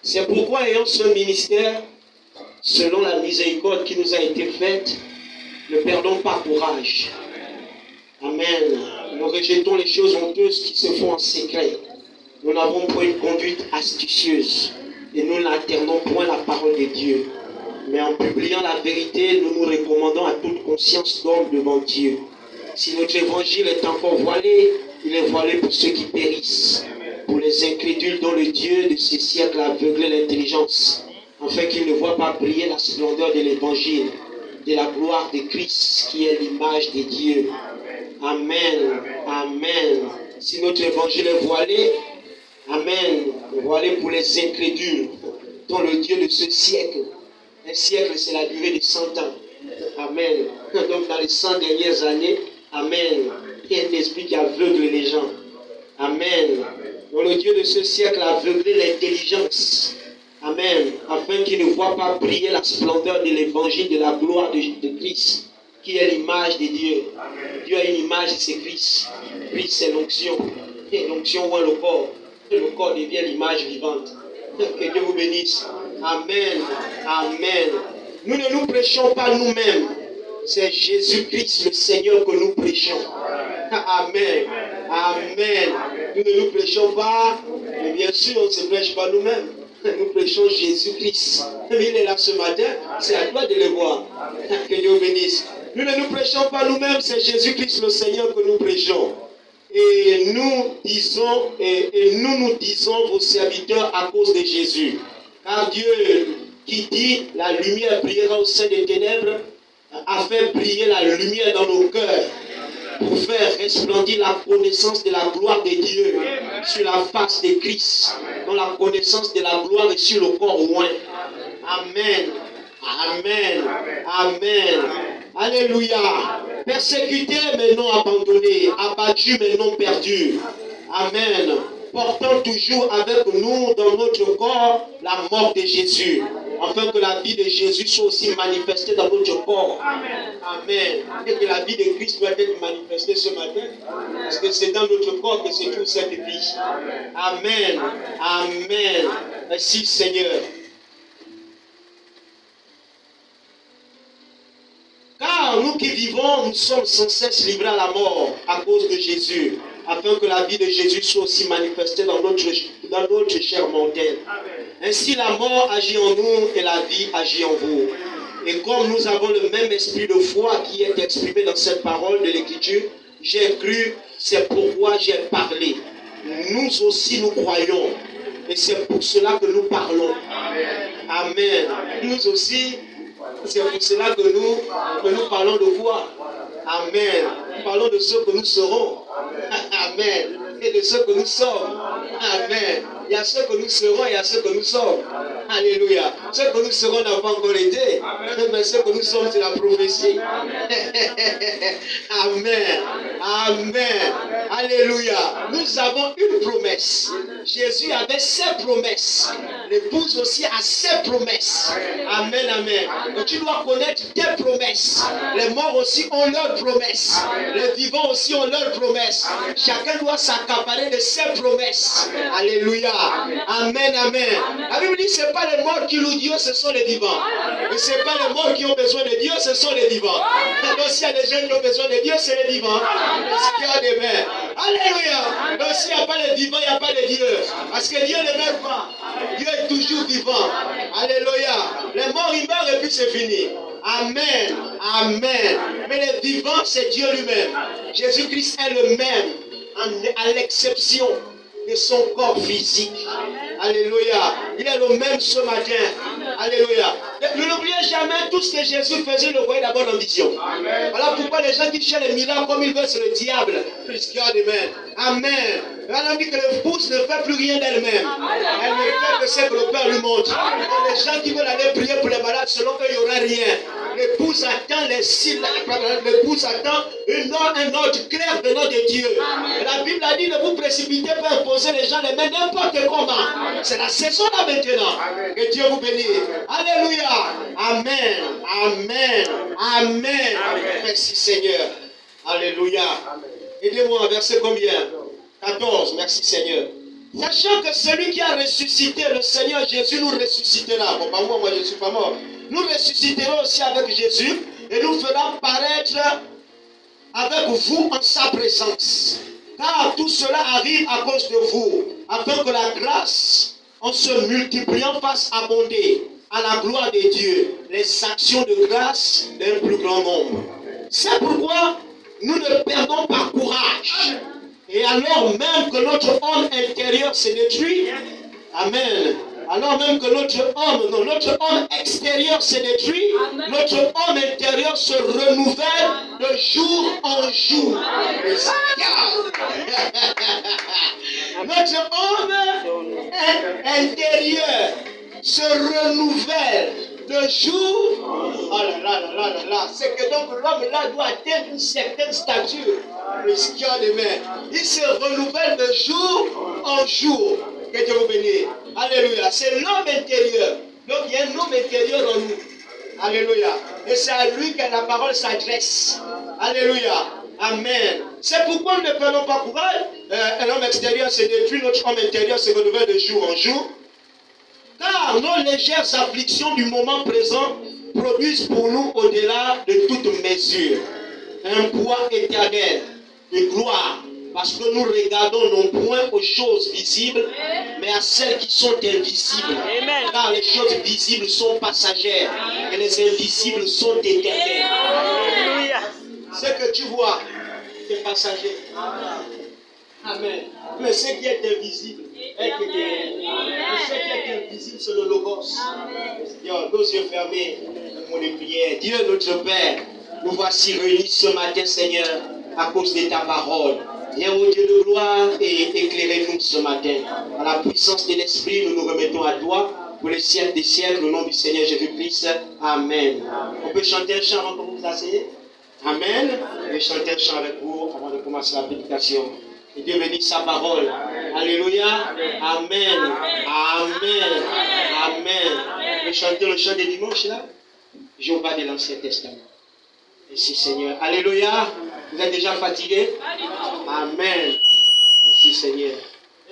C'est pourquoi, ayant ce ministère, selon la miséricorde qui nous a été faite, ne perdons pas courage. Amen. Nous rejetons les choses honteuses qui se font en secret. Nous n'avons point une conduite astucieuse et nous n'alternons point la parole de Dieu. Mais en publiant la vérité, nous nous recommandons à toute conscience d'homme devant Dieu. Si notre évangile est encore voilé, il est voilé pour ceux qui périssent, pour les incrédules dont le Dieu de ces siècles a aveuglé l'intelligence, afin qu'ils ne voient pas briller la splendeur de l'évangile, de la gloire de Christ, qui est l'image de Dieu. Amen. Amen. Si notre évangile est voilé, amen, voilé pour les incrédules, dont le Dieu de ce siècle, un siècle c'est la durée de 100 ans. Amen. Donc dans les 100 dernières années, amen, il y a un esprit qui aveugle les gens. Amen. Donc le Dieu de ce siècle a aveuglé l'intelligence. Amen. Afin qu'ils ne voient pas briller la splendeur de l'évangile, de la gloire de Christ, qui est l'image de Dieu. Amen. Dieu a une image, c'est Christ. Christ, c'est l'onction. Et l'onction voit le corps. Et le corps devient l'image vivante. Que Dieu vous bénisse. Amen. Amen. Nous ne nous prêchons pas nous-mêmes. C'est Jésus-Christ, le Seigneur, que nous prêchons. Amen. Amen. Nous ne nous prêchons pas. Mais bien sûr, on ne se prêche pas nous-mêmes. Nous prêchons Jésus-Christ. Il est là ce matin. C'est à toi de le voir. Que Dieu vous bénisse. Nous ne nous prêchons pas nous-mêmes. C'est Jésus-Christ, le Seigneur, que nous prêchons. Et nous nous disons vos serviteurs à cause de Jésus. Car Dieu qui dit la lumière brillera au sein des ténèbres a fait briller la lumière dans nos cœurs pour faire resplendir la connaissance de la gloire de Dieu sur la face de Christ, dont la connaissance de la gloire est sur le corps oint. Amen. Amen. Amen. Alléluia. Persécuté mais non abandonné, abattu mais non perdu. Amen. Portant toujours avec nous dans notre corps la mort de Jésus, afin que la vie de Jésus soit aussi manifestée dans notre corps. Amen. Et que la vie de Christ doit être manifestée ce matin, parce que c'est dans notre corps que se trouve cette vie. Amen. Amen. Merci Seigneur. Car nous qui vivons, nous sommes sans cesse livrés à la mort à cause de Jésus, afin que la vie de Jésus soit aussi manifestée dans notre chair mortelle. Ainsi la mort agit en nous et la vie agit en vous. Et comme nous avons le même esprit de foi qui est exprimé dans cette parole de l'Écriture, j'ai cru, c'est pourquoi j'ai parlé. Nous aussi nous croyons. Et c'est pour cela que nous parlons. Amen. Nous aussi, c'est pour cela que nous parlons de quoi? Amen. Nous parlons de ce que nous serons. Amen. Et de ce que nous sommes. Amen. Il y a ce que nous serons et il y a ce que nous sommes. Alléluia. Ce que nous serons n'a pas encore été. Mais ce que nous sommes, c'est la prophétie. Amen. Amen. Alléluia. Nous avons une promesse. Jésus avait ses promesses. L'épouse aussi a ses promesses. Amen. Amen. Donc tu dois connaître tes promesses. Les morts aussi ont leurs promesses. Les vivants aussi ont leurs promesses. Chacun doit s'accaparer de ses promesses. Alléluia. Amen, amen. La Bible dit que ce n'est pas les morts qui louent Dieu, ce sont les vivants. Et ce n'est pas les morts qui ont besoin de Dieu, ce sont les vivants. Donc s'il y a des gens qui ont besoin de Dieu, c'est les vivants. Parce qu'il y a des mains. Alléluia. Donc s'il n'y a pas les vivants, il n'y a pas de Dieu. Parce que Dieu ne meurt pas. Dieu est toujours vivant. Alléluia. Les morts, ils meurent et puis c'est fini. Amen. Amen. Mais les vivants, c'est Dieu lui-même. Jésus-Christ est le même, à l'exception de son corps physique. Alléluia. Il est le même ce matin. Alléluia. Ne l'oubliez jamais, tout ce que Jésus faisait, le voyait d'abord en vision. Voilà pourquoi les gens qui cherchent les miracles comme ils veulent, c'est le diable. Amen. On dit que l'épouse ne fait plus rien d'elle-même. Elle ne fait que ce que le Père lui montre. Les gens qui veulent aller prier pour les malades, selon qu'il n'y aura rien. L'épouse attend les signes, l'épouse attend un ordre clair venant de Dieu. Et la Bible a dit, ne vous précipitez pas à imposer les gens les mains n'importe comment. C'est la saison là maintenant. Que Dieu vous bénisse. Alléluia. Amen. Amen. Amen. Merci Seigneur. Alléluia. Aidez-moi, verset combien? 14. Merci Seigneur. Sachant que celui qui a ressuscité, le Seigneur Jésus, nous ressuscitera. Bon, pas moi, je ne suis pas mort. Nous ressusciterons aussi avec Jésus et nous fera paraître avec vous en sa présence. Car tout cela arrive à cause de vous, afin que la grâce, en se multipliant, fasse abonder à la gloire de Dieu les actions de grâce d'un plus grand nombre. C'est pourquoi nous ne perdons pas courage. Et alors même que notre homme intérieur se détruit, amen. Alors même que notre homme extérieur se détruit, notre homme intérieur se renouvelle de jour en jour. Notre homme intérieur se renouvelle de jour. Oh là là là là là. C'est que donc l'homme là doit atteindre une certaine stature. Le skieur de mer. Il se renouvelle de jour en jour. Que Dieu vous bénisse. Alléluia. C'est l'homme intérieur. Donc il y a un homme intérieur en nous. Alléluia. Et c'est à lui que la parole s'adresse. Alléluia. Amen. C'est pourquoi nous ne prenons pas courage. L'homme extérieur se détruit, notre homme intérieur se renouvelle de jour en jour. Car nos légères afflictions du moment présent produisent pour nous, au-delà de toute mesure, un poids éternel de gloire. Parce que nous regardons non point aux choses visibles, mais à celles qui sont invisibles. Amen. Car les choses visibles sont passagères et les invisibles sont éternelles. Alléluia. Ce que tu vois, c'est passager. Amen. Mais ce qui est invisible est éternel. Ce qui est invisible, c'est le Logos. Nos yeux fermés, nous les prières. Dieu notre Père, nous voici réunis ce matin, Seigneur, à cause de ta parole. Viens au Dieu de gloire et éclairez-nous ce matin. À la puissance de l'Esprit, nous nous remettons à toi pour les siècles des siècles, au nom du Seigneur Jésus-Christ. Amen. On peut chanter un chant avant que vous vous asseyez? Amen. Je vais chanter un chant avec vous avant de commencer la prédication. Et Dieu bénisse sa parole. Alléluia. Amen. Amen. Amen. Vous chantez le chant des dimanches là? Jéhovah de l'Ancien Testament. Merci Seigneur. Alléluia. Vous êtes déjà fatigué? Amen. Merci Seigneur.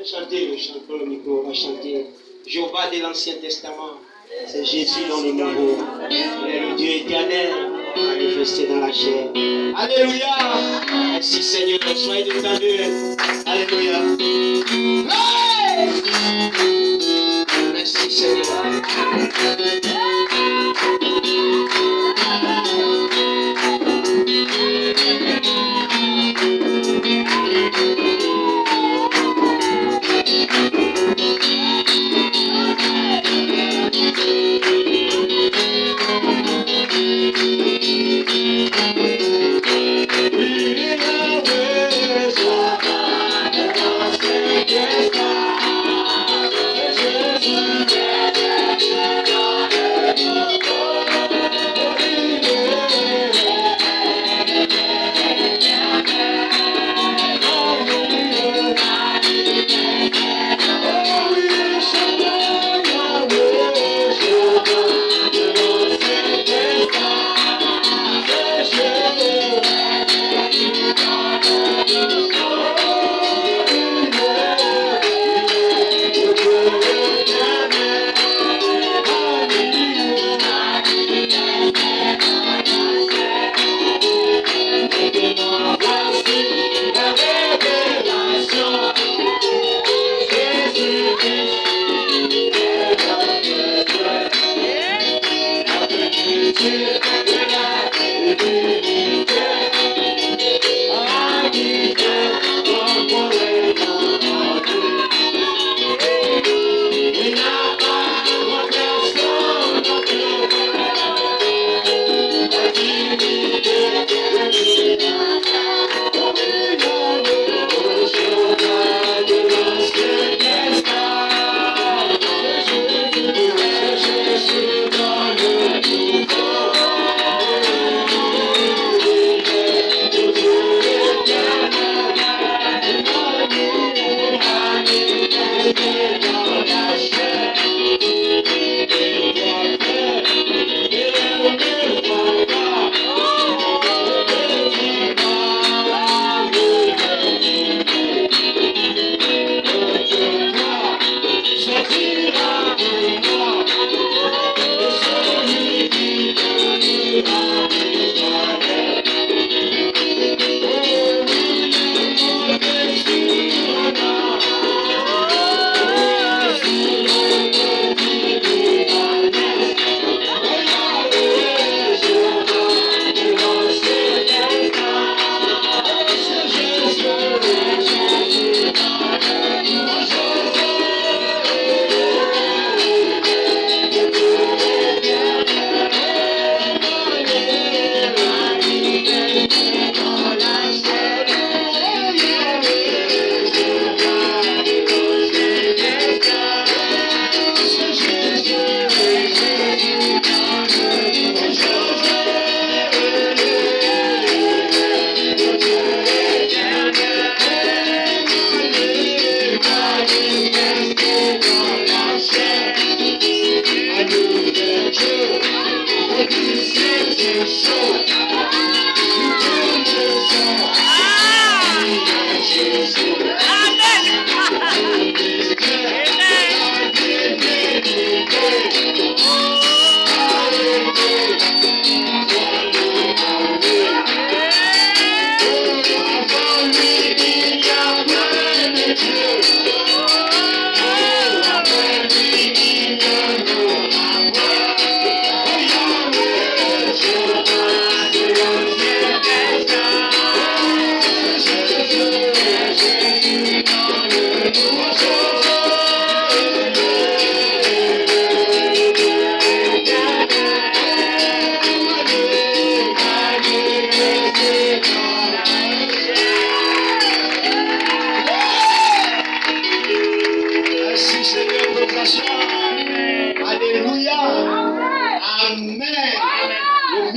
Chantez le chant dans le micro. On va chanter Jéhovah de l'Ancien Testament. C'est Jésus dans le Nouveau. Il est le Dieu éternel manifesté dans la chair. Alléluia. Merci Seigneur. Soyez détendus. Alléluia. Merci Seigneur.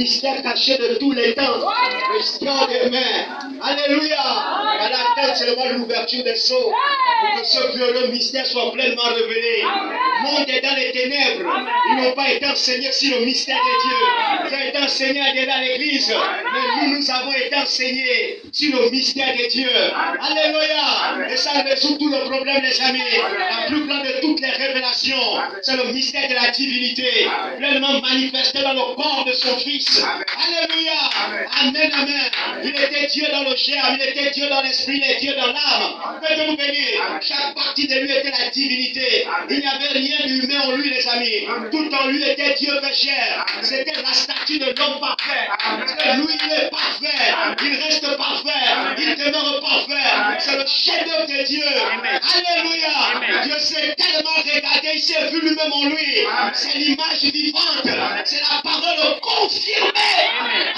mystère caché de tous les temps, le mystère des mains. Alléluia. À la tête seulement l'ouverture des sceaux, pour que ce glorieux mystère soit pleinement révélé. Le monde est dans les ténèbres. Ils n'ont pas été enseignés sur le mystère de Dieu. Ils ont été enseignés à dans l'église, mais nous avons été enseignés sur le mystère de Dieu. Alléluia. Et ça résout tous les problèmes, les amis. La plus grande de toutes les révélations, c'est le mystère de la divinité, pleinement manifesté dans le corps de son Fils. Alléluia. Amen, amen. Il était Dieu dans le germe, il était Dieu dans l'esprit, il est Dieu dans l'âme. Faites nous bénir. Chaque partie de lui était la divinité. Il n'y avait rien d'humain en lui, les amis. Tout en lui était Dieu fait chair. C'était la statue de l'homme parfait. Parce que lui, il est parfait. Il reste parfait. Il demeure parfait. C'est le chef-d'œuvre de Dieu. Alléluia. Dieu s'est tellement regardé, il s'est vu lui-même en lui. C'est l'image vivante. C'est la parole confirmée.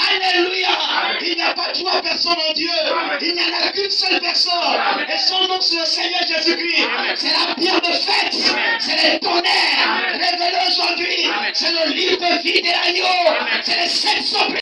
Alléluia. Il n'y a pas trois personnes en Dieu. Il n'y en a qu'une seule personne. Et son nom, c'est le Seigneur Jésus-Christ. C'est la pierre de fête. C'est le tonnerre révélé aujourd'hui. C'est le livre de vie de l'agneau. C'est les 700